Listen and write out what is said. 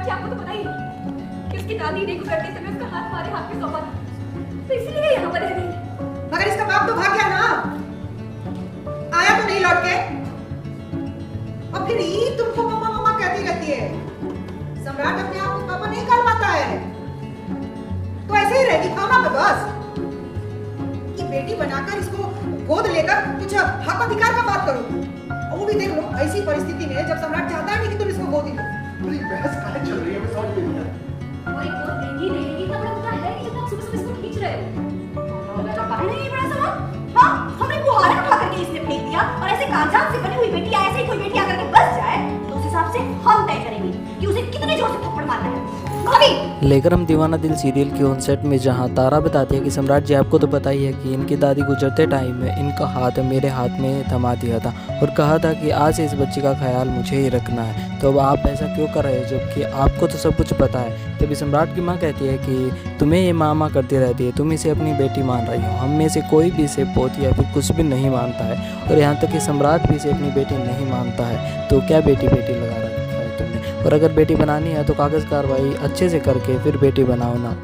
जी आपको तो पता ही है कि उसकी दादी ने गुजरते समय उसका हाथ हमारे हाथ में सौंपा था, तो इसलिए यहाँ पर रह गई। मगर इसका बाप तो भाग गया ना, आया तो नहीं लौट के। और फिर ये तुमको मम्मा मम्मा कहती रहती है। सम्राट अपने आप को पापा नहीं कर पाता है, तो ऐसे ही रहेगी खाना पे बस। ये बेटी बनाकर इसको गोद लेकर कुछ हक अधिकार का बात करो। और वो भी देख लो ऐसी परिस्थिति में जब सम्राट चाहता है नहीं कि तुम इसको गोद ही लो। पूरी बहस काहे चल रही है, मैं समझ में नहीं आता। वो एक गोद देगी नहीं देगी, इतना बड़ा मुद्दा है कि जब आप सुबह सुबह इसको खींच रहे हो। कारण नहीं बड़ा सवाल। हाँ, हमने कुहाड़ा उठा करके इसने फेंक दिया और ऐसे कागजात से बनी हुई बेटी या ऐसे ही कोई बेटी आकर के बस जाए तो उस हिसाब से हम तय करेंगे कि उसे कितने जोर से थप्पड़ मारना है। भाभी लेकर हम दीवाना दिल सीरियल की ऑन सेट में जहां तारा बताती है कि सम्राट जी आपको तो पता ही है कि इनकी दादी गुजरते टाइम में इनका हाथ मेरे हाथ में थमा दिया था और कहा था कि आज से इस बच्चे का ख्याल मुझे ही रखना है, तो अब आप ऐसा क्यों कर रहे हो जबकि आपको तो सब कुछ पता है। तभी सम्राट की माँ कहती है कि तुम्हें ये माँ करती रहती है, तुम इसे अपनी बेटी मान रही हो, हम में से कोई भी इसे पोती या फिर कुछ भी नहीं मानता है, और यहाँ तक कि सम्राट भी इसे अपनी बेटी नहीं मानता है, तो क्या बेटी बेटी लगा रखा है तुमने। और अगर बेटी बनानी है तो कागज़ कार्रवाई अच्छे से करके फिर बेटी बनाओ ना।